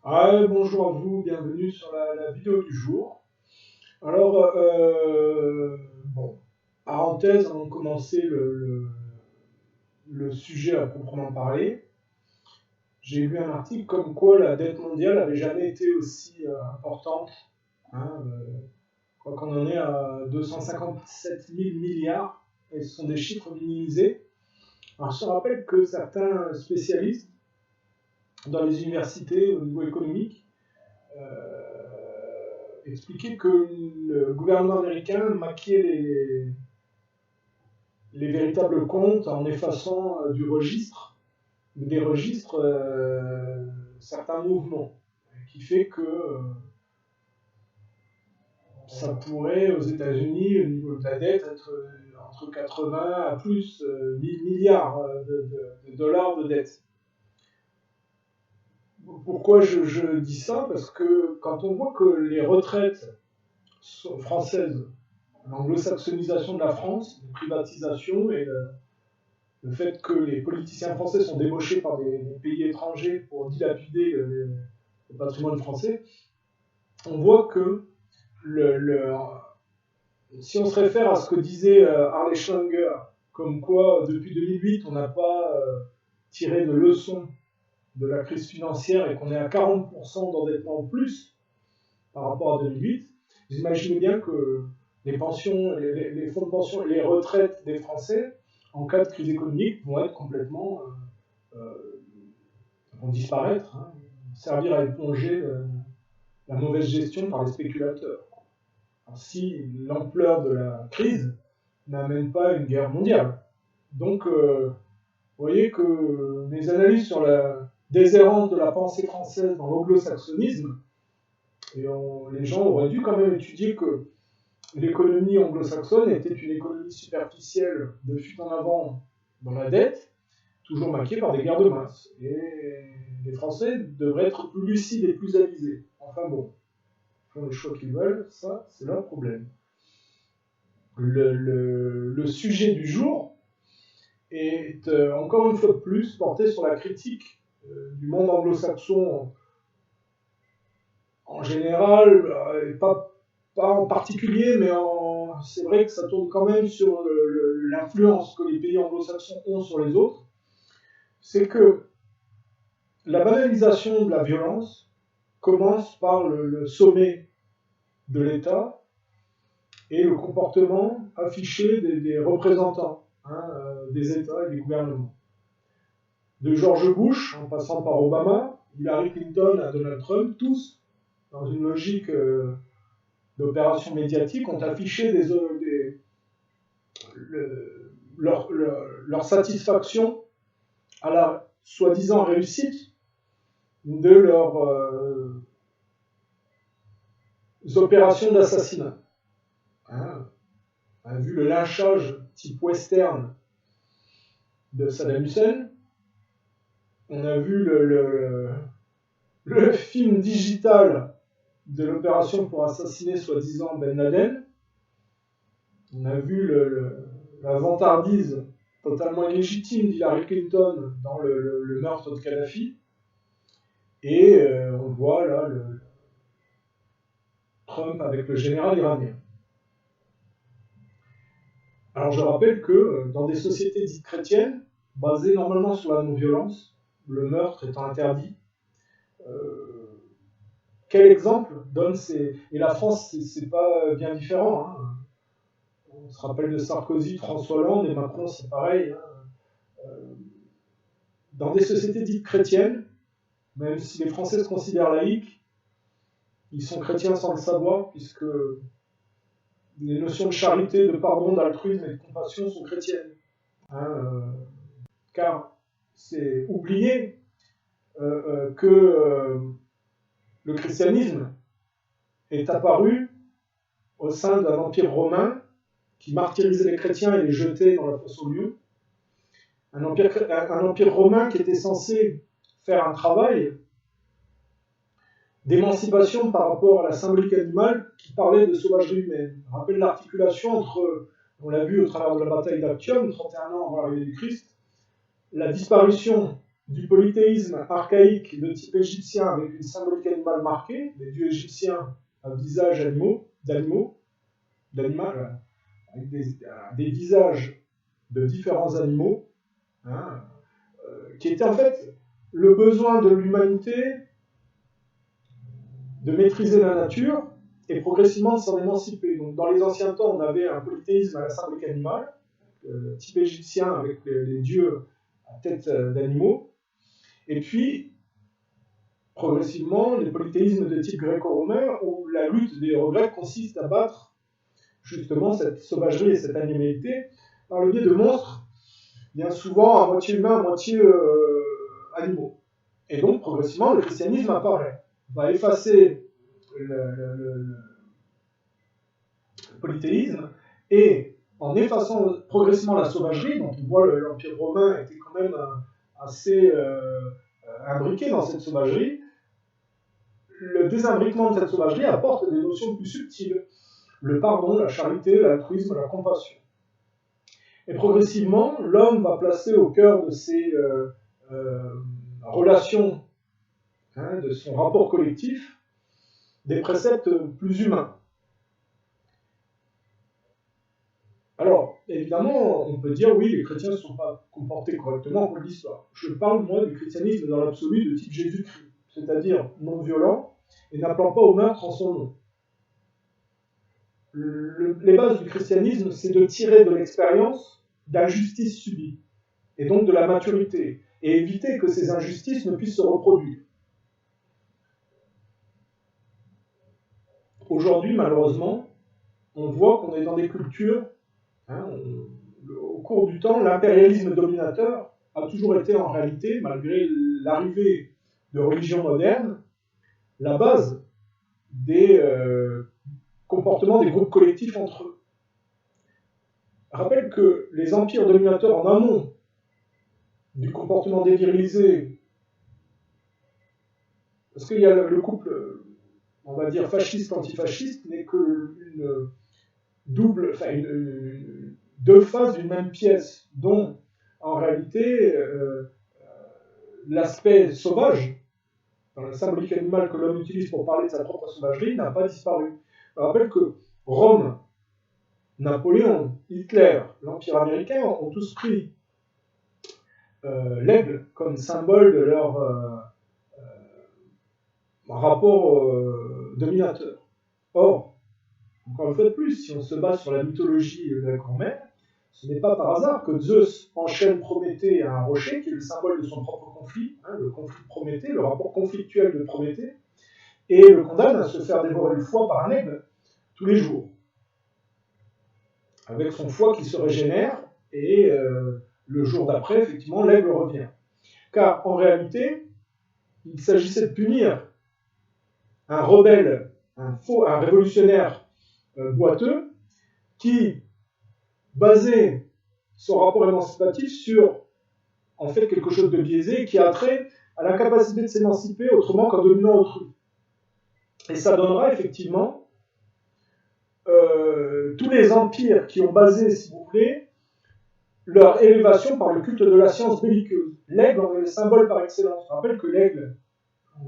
Bonjour à vous, bienvenue sur la vidéo du jour. Alors, bon, parenthèse avant de commencer le sujet à proprement parler, j'ai lu un article comme quoi la dette mondiale n'avait jamais été aussi importante. Je crois qu'on en est à 257 000 milliards, et ce sont des chiffres minimisés. Alors, je te rappelle que certains spécialistes dans les universités au niveau économique expliquer que le gouvernement américain maquillait les véritables comptes en effaçant du registre, des registres, certains mouvements, qui fait que ça pourrait aux États-Unis, au niveau de la dette, être entre 80 à plus 1000 milliards de dollars de dette. Pourquoi je dis ça? Parce que quand on voit que les retraites françaises, l'anglo-saxonisation de la France, la privatisation et le fait que les politiciens français sont débauchés par des pays étrangers pour dilapider le patrimoine français, on voit que si on se réfère à ce que disait Harley Schlanger, comme quoi depuis 2008 on n'a pas tiré de leçons de la crise financière et qu'on est à 40% d'endettement en plus par rapport à 2008, vous imaginez bien que les pensions, les fonds de pension et les retraites des Français, en cas de crise économique, vont être complètement, vont disparaître, servir à éponger la mauvaise gestion par les spéculateurs. Alors, si l'ampleur de la crise n'amène pas une guerre mondiale. Donc, vous voyez que mes analyses sur la déshérence de la pensée française dans l'anglo-saxonisme, les gens auraient dû quand même étudier que l'économie anglo-saxonne était une économie superficielle de fuite en avant dans la dette, toujours maquillée par des guerres de masse. Et les Français devraient être plus lucides et plus avisés. Enfin bon, ils font les choix qu'ils veulent, ça c'est leur problème. Le sujet du jour est encore une fois de plus porté sur la critique du monde anglo-saxon en général, pas en particulier, mais c'est vrai que ça tourne quand même sur l'influence que les pays anglo-saxons ont sur les autres. C'est que la banalisation de la violence commence par le sommet de l'État et le comportement affiché des représentants des États et des gouvernements. De George Bush, en passant par Obama, Hillary Clinton à Donald Trump, tous, dans une logique d'opération médiatique, ont affiché leur satisfaction à la soi-disant réussite de leurs opérations d'assassinat. On a vu le lynchage type western de Saddam Hussein. On a vu le film digital de l'opération pour assassiner soi-disant Ben Laden. On a vu la vantardise totalement illégitime d'Hillary Clinton dans le meurtre de Kadhafi. Et on voit là Trump avec le général iranien. Alors je rappelle que dans des sociétés dites chrétiennes, basées normalement sur la non-violence, le meurtre étant interdit, quel exemple donne ces... Et la France, c'est pas bien différent. On se rappelle de Sarkozy, François Hollande et Macron, c'est pareil. Dans des sociétés dites chrétiennes, même si les Français se considèrent laïcs, ils sont chrétiens sans le savoir, puisque les notions de charité, de pardon, d'altruisme et de compassion sont chrétiennes. Car c'est oublier que le christianisme est apparu au sein d'un empire romain qui martyrisait les chrétiens et les jetait dans la fosse aux lions. Un empire romain qui était censé faire un travail d'émancipation par rapport à la symbolique animale qui parlait de sauvagerie humaine. Je rappelle l'articulation entre, on l'a vu au travers de la bataille d'Actium, 31 ans avant l'arrivée du Christ, la disparition du polythéisme archaïque de type égyptien avec une symbolique animale marquée, les dieux égyptiens à visage d'animal, avec des visages de différents animaux, hein, qui était en fait le besoin de l'humanité de maîtriser la nature et progressivement de s'en émanciper. Donc, dans les anciens temps, on avait un polythéisme à la symbolique animale, type égyptien avec les dieux à tête d'animaux, et puis progressivement les polythéismes de type gréco-romain où la lutte des Grecs consiste à battre justement cette sauvagerie et cette animalité par le biais de monstres bien souvent à moitié humains, à moitié animaux. Et donc progressivement le christianisme apparaît, va effacer le polythéisme et en effaçant progressivement la sauvagerie, donc on voit l'Empire romain était quand même assez imbriqué dans cette sauvagerie, le désimbriquement de cette sauvagerie apporte des notions plus subtiles, le pardon, la charité, l'altruisme, la compassion. Et progressivement, l'homme va placer au cœur de ses relations, hein, de son rapport collectif, des préceptes plus humains. Alors, évidemment, on peut dire, oui, les chrétiens ne se sont pas comportés correctement au cours de l'histoire. Je parle, moi, du christianisme dans l'absolu de type Jésus-Christ, c'est-à-dire non violent et n'appelant pas au meurtre en son nom. Les bases du christianisme, c'est de tirer de l'expérience d'injustices subies, et donc de la maturité, et éviter que ces injustices ne puissent se reproduire. Aujourd'hui, malheureusement, on voit qu'on est dans des cultures, hein, au cours du temps, l'impérialisme dominateur a toujours été en réalité, malgré l'arrivée de religions modernes, la base des comportements des groupes collectifs entre eux. Rappelle que les empires dominateurs en amont du comportement dévirilisé, parce qu'il y a le couple, on va dire fasciste-antifasciste, n'est qu'une double, enfin deux faces d'une même pièce, dont en réalité l'aspect sauvage, dans la symbolique animale que l'homme utilise pour parler de sa propre sauvagerie, n'a pas disparu. Je rappelle que Rome, Napoléon, Hitler, l'Empire américain ont tous pris l'aigle comme symbole de leur rapport dominateur. Or, encore une fois de plus, si on se base sur la mythologie grecque-romaine, ce n'est pas par hasard que Zeus enchaîne Prométhée à un rocher, qui est le symbole de son propre conflit, hein, le conflit de Prométhée, le rapport conflictuel de Prométhée, et le condamne à se faire dévorer le foie par un aigle tous les jours, avec son foie qui se régénère, et le jour d'après, effectivement, l'aigle revient. Car en réalité, il s'agissait de punir un rebelle, un révolutionnaire boiteux, qui basait son rapport émancipatif sur en fait quelque chose de biaisé qui a trait à la capacité de s'émanciper autrement qu'en dominant autrui. Et ça donnera effectivement tous les empires qui ont basé, si vous voulez, leur élévation par le culte de la science belliqueuse. L'aigle en est le symbole par excellence. Je rappelle que l'aigle,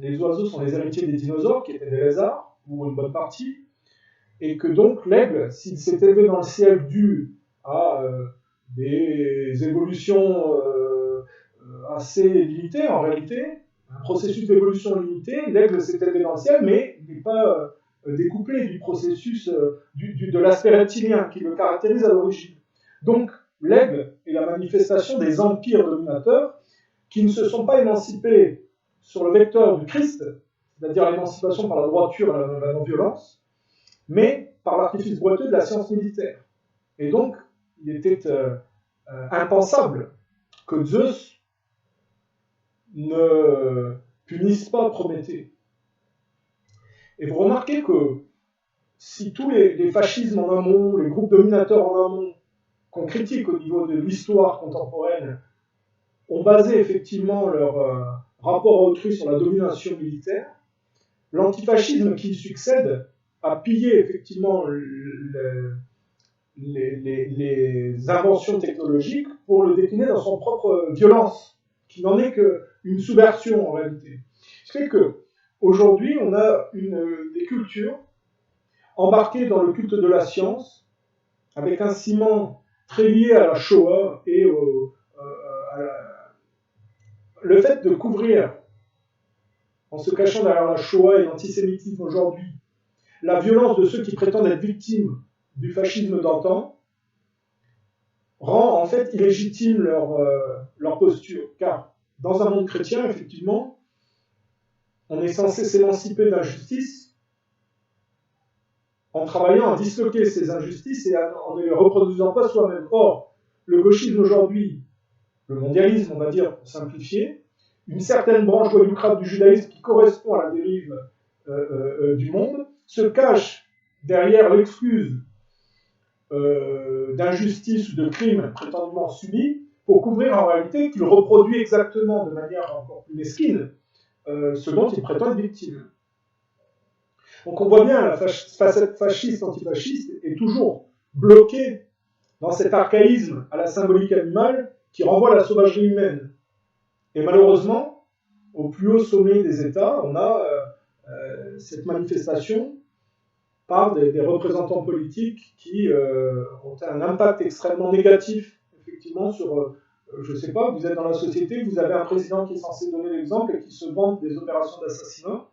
les oiseaux sont les héritiers des dinosaures, qui étaient des lézards, ou une bonne partie, et que donc l'aigle, s'il s'est élevé dans le ciel dû à des évolutions assez limitées en réalité, un processus d'évolution limité, l'aigle s'est élevé dans le ciel, mais il n'est pas découplé du processus de l'aspect reptilien qui le caractérise à l'origine. Donc l'aigle est la manifestation des empires dominateurs qui ne se sont pas émancipés sur le vecteur du Christ, c'est-à-dire l'émancipation par la droiture et la non-violence, mais par l'artifice boiteux de la science militaire. Et donc, il était impensable que Zeus ne punisse pas Prométhée. Et vous remarquez que si tous les fascismes en amont, les groupes dominateurs en amont, qu'on critique au niveau de l'histoire contemporaine, ont basé effectivement leur rapport à autrui sur la domination militaire, l'antifascisme qui succède a pillé effectivement les inventions technologiques pour le décliner dans son propre violence, qui n'en est que une sous-version en réalité. Ce qui fait qu'aujourd'hui, on a des cultures embarquées dans le culte de la science, avec un ciment très lié à la Shoah et le fait de couvrir, en se cachant derrière la Shoah et l'antisémitisme aujourd'hui, la violence de ceux qui prétendent être victimes du fascisme d'antan, rend en fait illégitime leur posture. Car dans un monde chrétien, effectivement, on est censé s'émanciper d'injustice en travaillant à disloquer ces injustices et en ne les reproduisant pas soi-même. Or, le gauchisme aujourd'hui, le mondialisme, on va dire, pour simplifier, une certaine branche voyoucrate du judaïsme qui correspond à la dérive du monde, se cache derrière l'excuse d'injustice ou de crime prétendument subis pour couvrir en réalité qu'il reproduit exactement de manière encore plus mesquine ce dont il prétend être victime. Donc on voit bien la facette fasciste, antifasciste est toujours bloquée dans cet archaïsme à la symbolique animale qui renvoie à la sauvagerie humaine. Et malheureusement, au plus haut sommet des États, on a cette manifestation par des représentants politiques qui ont un impact extrêmement négatif, effectivement, sur, je ne sais pas, vous êtes dans la société, vous avez un président qui est censé donner l'exemple et qui se vante des opérations d'assassinat.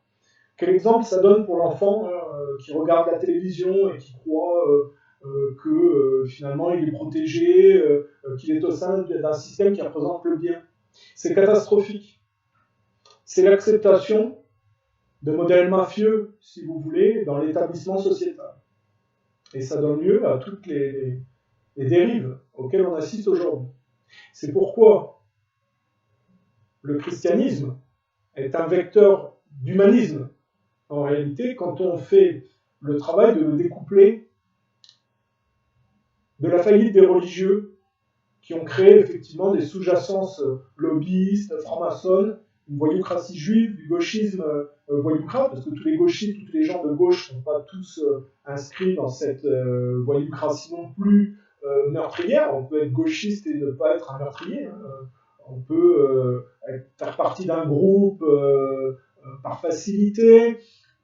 Quel exemple ça donne pour l'enfant qui regarde la télévision et qui croit que finalement il est protégé, qu'il est au sein d'un système qui représente le bien? C'est catastrophique. C'est l'acceptation de modèles mafieux, si vous voulez, dans l'établissement sociétal. Et ça donne lieu à toutes les dérives auxquelles on assiste aujourd'hui. C'est pourquoi le christianisme est un vecteur d'humanisme. En réalité, quand on fait le travail de le découpler de la faillite des religieux qui ont créé effectivement des sous-jacences lobbyistes, francs-maçonnes, une voyoucratie juive, du gauchisme voyoucrate, parce que tous les gauchistes, tous les gens de gauche ne sont pas tous inscrits dans cette voyoucratie non plus meurtrière. On peut être gauchiste et ne pas être un meurtrier. Hein. On peut faire partie d'un groupe par facilité,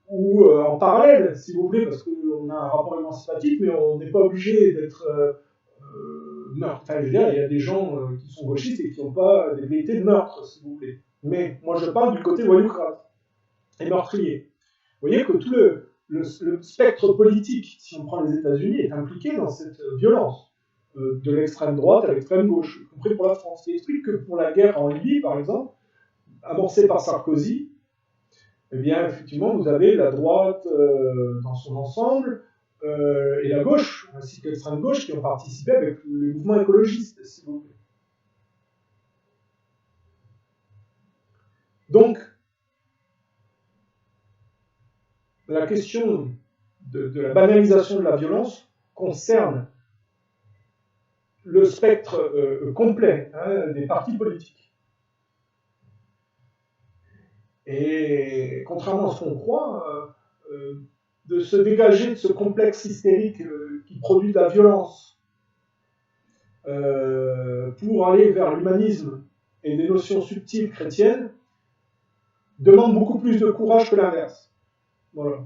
ou en parallèle, si vous voulez, parce qu'on a un rapport émancipatif, mais on n'est pas obligé d'être meurtre. Enfin, je veux dire, il y a des gens qui sont gauchistes et qui n'ont pas des velléités de meurtre, si vous voulez. Mais moi, je parle du côté voyoucrate et meurtrier. Vous voyez que tout le spectre politique, si on prend les États-Unis, est impliqué dans cette violence, de l'extrême droite à l'extrême gauche, y compris pour la France. Ce qui explique que pour la guerre en Libye, par exemple, amorcée par Sarkozy, eh bien, effectivement, vous avez la droite dans son ensemble et la gauche, ainsi que l'extrême gauche, qui ont participé avec les mouvements écologistes, si vous voulez. Donc, la question de la banalisation de la violence concerne le spectre complet des partis politiques. Et contrairement à ce qu'on croit, de se dégager de ce complexe hystérique qui produit de la violence pour aller vers l'humanisme et des notions subtiles chrétiennes demande beaucoup plus de courage que l'inverse. Voilà.